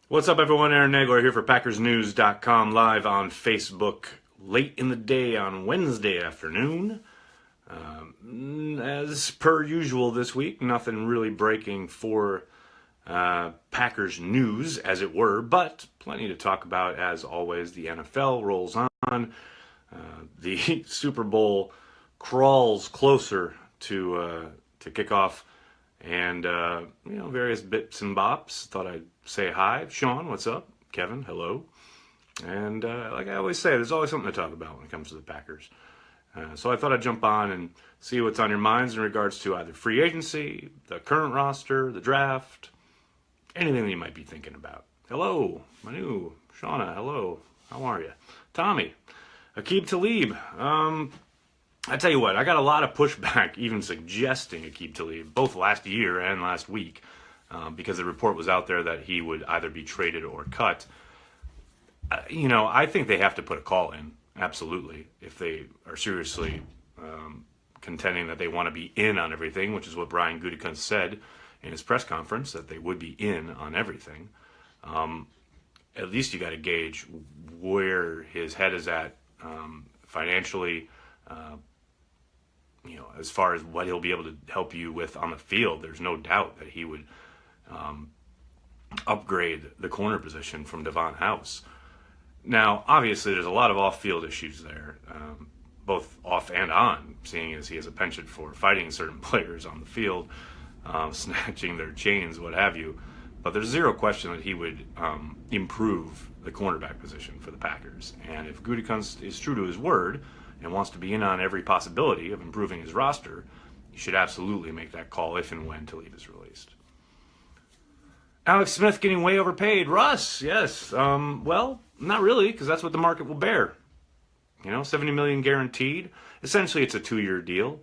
What's up, everyone? Aaron Nagler here for PackersNews.com, live on Facebook late in the day on Wednesday afternoon. As per usual this week, nothing really breaking for Packers news, as it were, but plenty to talk about as always. The NFL rolls on. The Super Bowl crawls closer to kickoff. And, various bits and bops. Thought I'd say hi. Sean, what's up? Kevin, hello. And like I always say, there's always something to talk about when it comes to the Packers. So I thought I'd jump on and see what's on your minds in regards to either free agency, the current roster, the draft, anything that you might be thinking about. Hello, Manu, Shauna, hello. How are you? Tommy, Aqib Talib. I tell you what, I got a lot of pushback even suggesting Aqib Talib, both last year and last week, because the report was out there that he would either be traded or cut. I think they have to put a call in, absolutely, if they are seriously contending that they want to be in on everything, which is what Brian Gutekunst said in his press conference, that they would be in on everything. At least you got to gauge where his head is at financially. As far as what he'll be able to help you with on the field, there's no doubt that he would upgrade the corner position from Devon House. Now, obviously, there's a lot of off-field issues there, both off and on, seeing as he has a penchant for fighting certain players on the field, snatching their chains, what have you. But there's zero question that he would improve the cornerback position for the Packers. And if Gutekunst is true to his word and wants to be in on every possibility of improving his roster, he should absolutely make that call if and when Talib is released. Alex Smith getting way overpaid. Russ, yes. Well, not really, because that's what the market will bear. $70 million guaranteed. Essentially, it's a 2-year deal.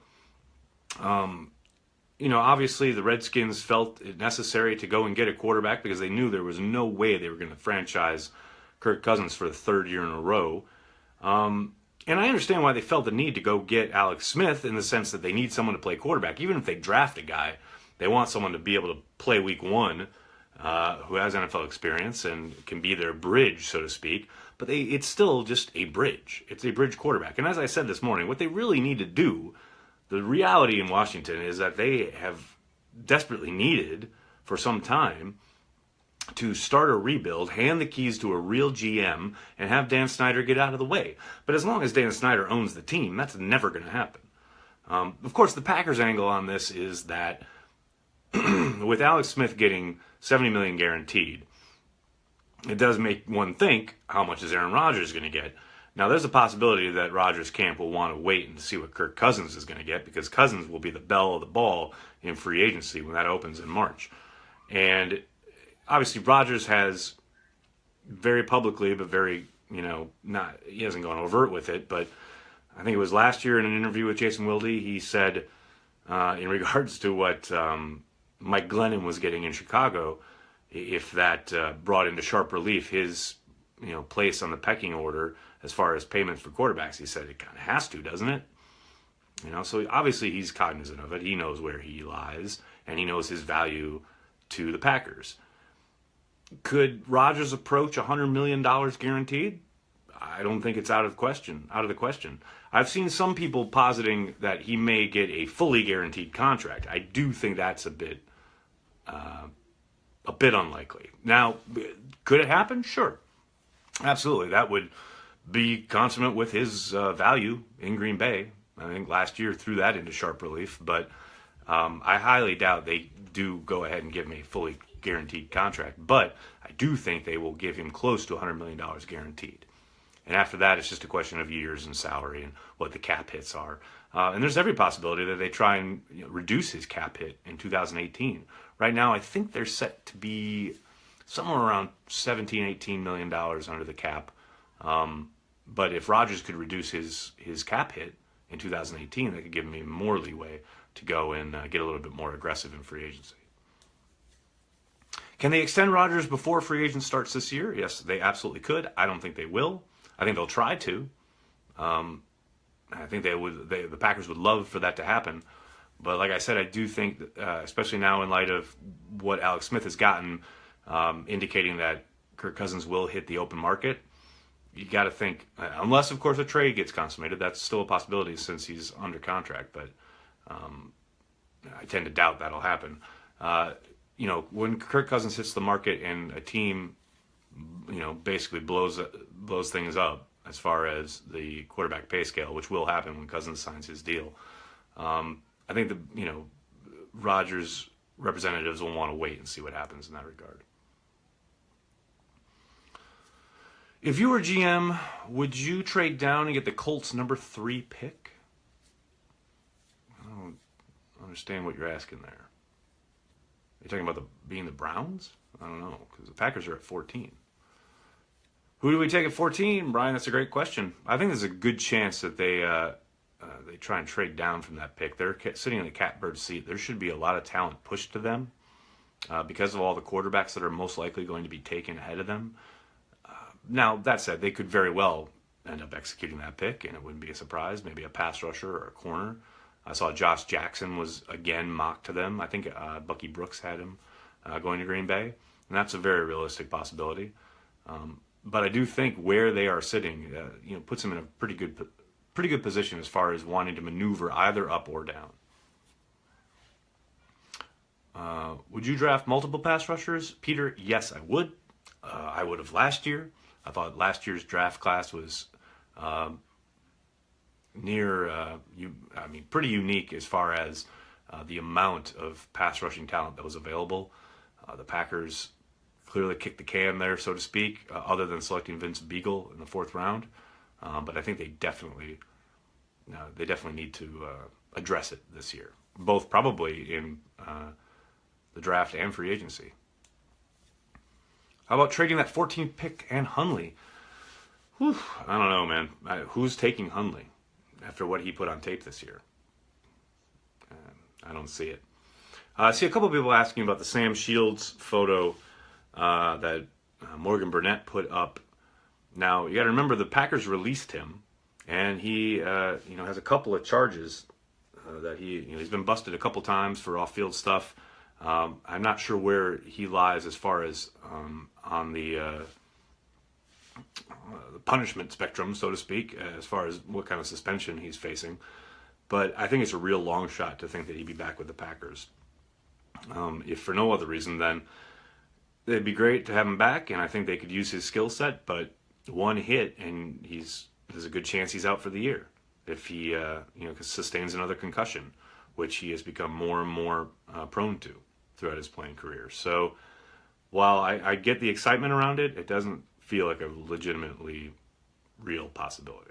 Obviously the Redskins felt it necessary to go and get a quarterback because they knew there was no way they were going to franchise Kirk Cousins for the third year in a row. And I understand why they felt the need to go get Alex Smith, in the sense that they need someone to play quarterback. Even if they draft a guy, they want someone to be able to play week one who has NFL experience and can be their bridge, so to speak. But it's still just a bridge. It's a bridge quarterback. And as I said this morning, what they really need to do, the reality in Washington is that they have desperately needed for some time to start a rebuild, hand the keys to a real GM, and have Dan Snyder get out of the way. But as long as Dan Snyder owns the team, that's never going to happen. Of course, the Packers' angle on this is that with Alex Smith getting $70 million guaranteed, it does make one think, how much is Aaron Rodgers going to get? Now, there's a possibility that Rodgers' camp will want to wait and see what Kirk Cousins is going to get, because Cousins will be the belle of the ball in free agency when that opens in March. And obviously, Rodgers has very publicly, but very, he hasn't gone overt with it, but I think it was last year in an interview with Jason Wilde, he said, in regards to what Mike Glennon was getting in Chicago, if that brought into sharp relief his, place on the pecking order as far as payments for quarterbacks, he said it kind of has to, doesn't it? So obviously he's cognizant of it. He knows where he lies, and he knows his value to the Packers. Could Rodgers approach $100 million guaranteed? I don't think it's out of the question. I've seen some people positing that he may get a fully guaranteed contract. I do think that's a bit unlikely. Now, could it happen? Sure. Absolutely. That would be consummate with his value in Green Bay. I think last year threw that into sharp relief, but I highly doubt they do go ahead and give him a fully guaranteed contract. But I do think they will give him close to $100 million guaranteed. And after that, it's just a question of years and salary and what the cap hits are. And there's every possibility that they try and reduce his cap hit in 2018. Right now, I think they're set to be somewhere around $17, $18 million under the cap. But if Rodgers could reduce his cap hit in 2018, that could give him even more leeway to go and get a little bit more aggressive in free agency. Can they extend Rodgers before free agent starts this year? Yes, they absolutely could. I don't think they will. I think they'll try to. I think the Packers would love for that to happen. But like I said, I do think, especially now in light of what Alex Smith has gotten, indicating that Kirk Cousins will hit the open market, you got to think, unless of course a trade gets consummated, that's still a possibility since he's under contract. But I tend to doubt that'll happen. When Kirk Cousins hits the market and a team, basically blows things up as far as the quarterback pay scale, which will happen when Cousins signs his deal. I think Rodgers representatives will want to wait and see what happens in that regard. If you were GM, would you trade down and get the Colts' number 3 pick? I don't understand what you're asking there. Are you talking about being the Browns? I don't know, because the Packers are at 14. Who do we take at 14, Brian? That's a great question. I think there's a good chance that they try and trade down from that pick. They're sitting in the catbird seat. There should be a lot of talent pushed to them because of all the quarterbacks that are most likely going to be taken ahead of them. Now, that said, they could very well end up executing that pick, and it wouldn't be a surprise. Maybe a pass rusher or a corner. I saw Josh Jackson was, again, mocked to them. I think Bucky Brooks had him going to Green Bay, and that's a very realistic possibility. But I do think where they are sitting, puts them in a pretty good position as far as wanting to maneuver either up or down. Would you draft multiple pass rushers, Peter? Yes, I would. I would have last year. I thought last year's draft class was pretty unique as far as the amount of pass rushing talent that was available. The Packers clearly kicked the can there, so to speak, other than selecting Vince Beagle in the 4th round. But I think they definitely need to address it this year, both probably in the draft and free agency. How about trading that 14th pick and Hundley? Whew, I don't know, man. Who's taking Hundley after what he put on tape this year? I don't see it. I see a couple of people asking about the Sam Shields photo that Morgan Burnett put up. Now, you got to remember the Packers released him, and he has a couple of charges that he's been busted a couple times for off-field stuff. I'm not sure where he lies as far as on the punishment spectrum, so to speak, as far as what kind of suspension he's facing. But I think it's a real long shot to think that he'd be back with the Packers. If for no other reason, then it'd be great to have him back, and I think they could use his skill set. But one hit, and there's a good chance he's out for the year if he sustains another concussion, which he has become more and more prone to throughout his playing career. So while I get the excitement around it, it doesn't feel like a legitimately real possibility.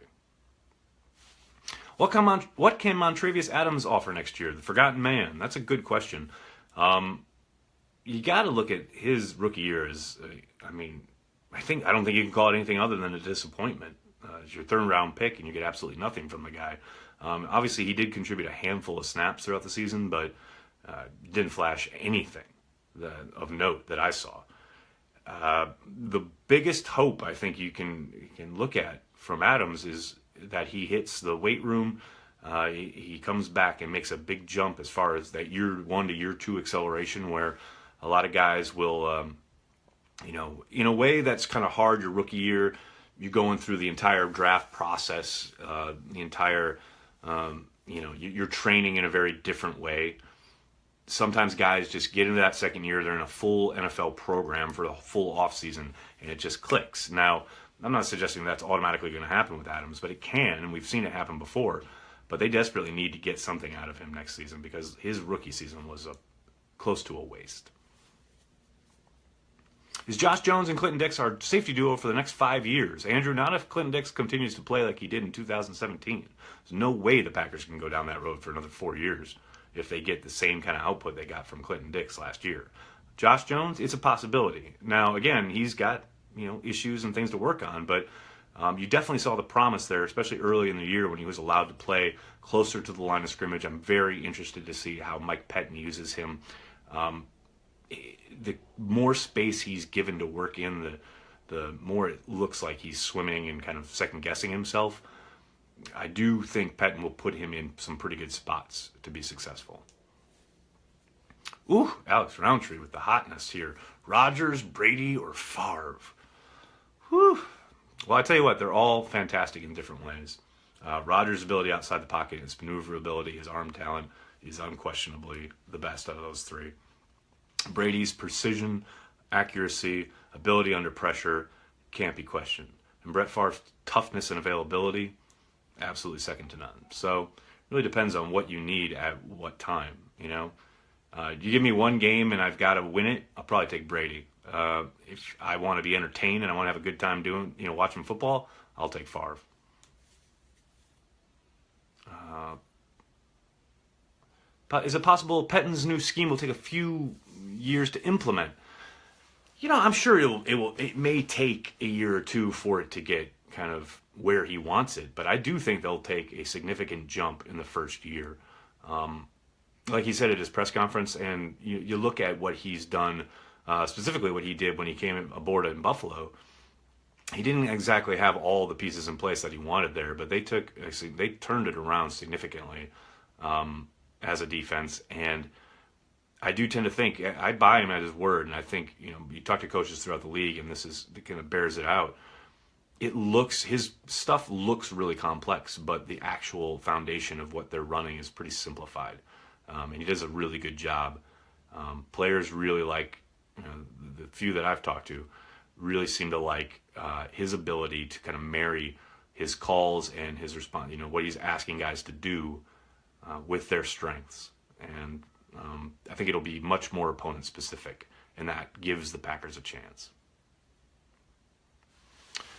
What can Montravius Adams offer next year? The forgotten man. That's a good question. You got to look at his rookie year as, I don't think you can call it anything other than a disappointment. It's your 3rd round pick, and you get absolutely nothing from the guy. Obviously, he did contribute a handful of snaps throughout the season, but didn't flash anything of note that I saw. The biggest hope I think you can look at from Adams is that he hits the weight room. He comes back and makes a big jump as far as that year 1 to year 2 acceleration, where a lot of guys will, in a way that's kind of hard your rookie year. You're going through the entire draft process, you're training in a very different way. Sometimes guys just get into that second year, they're in a full NFL program for the full offseason, and it just clicks. Now, I'm not suggesting that's automatically going to happen with Adams, but it can, and we've seen it happen before. But they desperately need to get something out of him next season because his rookie season was close to a waste. Is Josh Jones and Clinton Dix our safety duo for the next 5 years? Andrew, not if Clinton Dix continues to play like he did in 2017. There's no way the Packers can go down that road for another 4 years if they get the same kind of output they got from Clinton Dix last year. Josh Jones, it's a possibility. Now, again, he's got issues and things to work on, but you definitely saw the promise there, especially early in the year when he was allowed to play closer to the line of scrimmage. I'm very interested to see how Mike Pettin uses him. The more space he's given to work in, the more it looks like he's swimming and kind of second-guessing himself. I do think Pettin will put him in some pretty good spots to be successful. Ooh, Alex Roundtree with the hotness here. Rodgers, Brady, or Favre? Well, I tell you what, they're all fantastic in different ways. Rodgers' ability outside the pocket, his maneuverability, his arm talent is unquestionably the best out of those three. Brady's precision, accuracy, ability under pressure can't be questioned. And Brett Favre's toughness and availability, absolutely second to none. So it really depends on what you need at what time, you know. You give me one game and I've got to win it, I'll probably take Brady. If I want to be entertained and I want to have a good time watching football, I'll take Favre. Is it possible Pettine's new scheme will take a few years to implement? I'm sure it may take a year or two for it to get kind of where he wants it, but I do think they'll take a significant jump in the first year. Like he said at his press conference, and you look at what he's done, specifically what he did when he came aboard in Buffalo. He didn't exactly have all the pieces in place that he wanted there, but they turned it around significantly as a defense. And I do tend to think, I buy him at his word, and I think, you talk to coaches throughout the league, and this kind of bears it out. His stuff looks really complex, but the actual foundation of what they're running is pretty simplified. And he does a really good job. Players really like, the few that I've talked to, really seem to like his ability to kind of marry his calls and his response, what he's asking guys to do with their strengths. And I think it'll be much more opponent specific, and that gives the Packers a chance.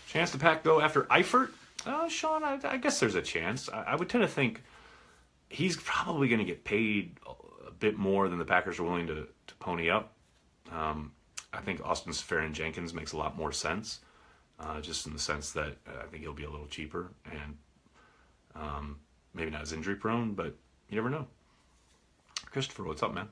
Chance to Pack go after Eifert? Sean, I guess there's a chance. I would tend to think he's probably going to get paid a bit more than the Packers are willing to pony up. I think Austin Seferian-Jenkins makes a lot more sense, just in the sense that I think he'll be a little cheaper and maybe not as injury prone, but you never know. Christopher, what's up, man?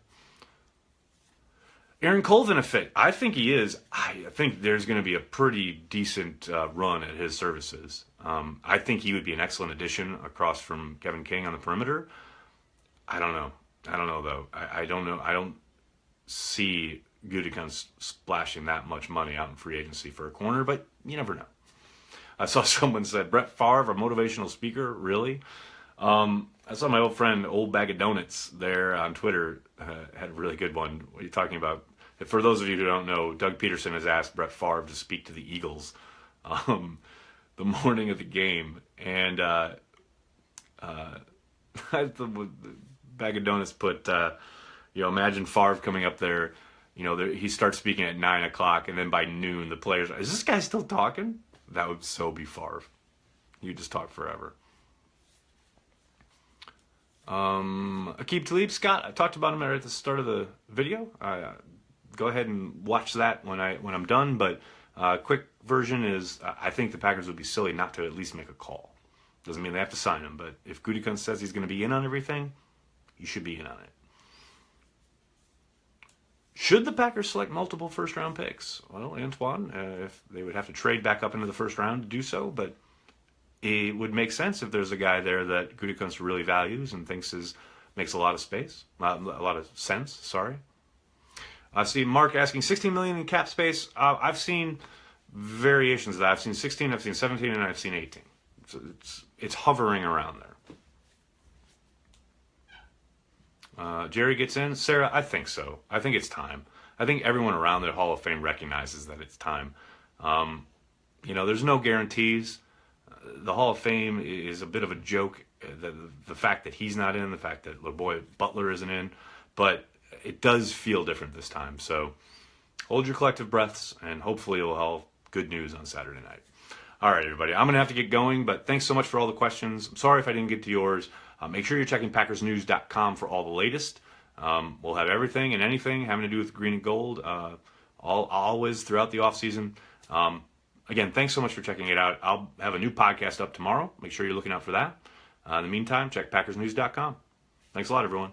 Aaron Colvin a fit? I think he is. I think there's going to be a pretty decent run at his services. I think he would be an excellent addition across from Kevin King on the perimeter. I don't know though. I don't know. I don't see Gutekunst splashing that much money out in free agency for a corner, but you never know. I saw someone said, Brett Favre, a motivational speaker? Really? I saw my old friend, Old Bag of Donuts, there on Twitter, had a really good one. What are you talking about? For those of you who don't know, Doug Peterson has asked Brett Favre to speak to the Eagles the morning of the game. And the Bag of Donuts put, imagine Favre coming up there. He starts speaking at 9 o'clock, and then by noon, the players, is this guy still talking? That would so be Favre. You just talk forever. Aqib Talib, Scott, I talked about him at the start of the video. Go ahead and watch that when I'm done. But quick version is, I think the Packers would be silly not to at least make a call. Doesn't mean they have to sign him, but if Gutekunst says he's going to be in on everything, he should be in on it. Should the Packers select multiple first-round picks? Well, Antoine, if they would have to trade back up into the first round to do so, but it would make sense if there's a guy there that Gutekunst really values and thinks makes a lot of sense. Sorry. I see Mark asking $16 million in cap space. I've seen variations of that. I've seen 16, I've seen 17, and I've seen 18. So it's hovering around there. Jerry gets in. Sarah, I think so. I think it's time. I think everyone around the Hall of Fame recognizes that it's time. There's no guarantees. The Hall of Fame is a bit of a joke. The fact that he's not in, the fact that little boy Butler isn't in, but it does feel different this time. So hold your collective breaths, and hopefully you'll have good news on Saturday night. All right, everybody. I'm going to have to get going, but thanks so much for all the questions. I'm sorry if I didn't get to yours. Make sure you're checking PackersNews.com for all the latest. We'll have everything and anything having to do with green and gold always throughout the offseason. Again, thanks so much for checking it out. I'll have a new podcast up tomorrow. Make sure you're looking out for that. In the meantime, check PackersNews.com. Thanks a lot, everyone.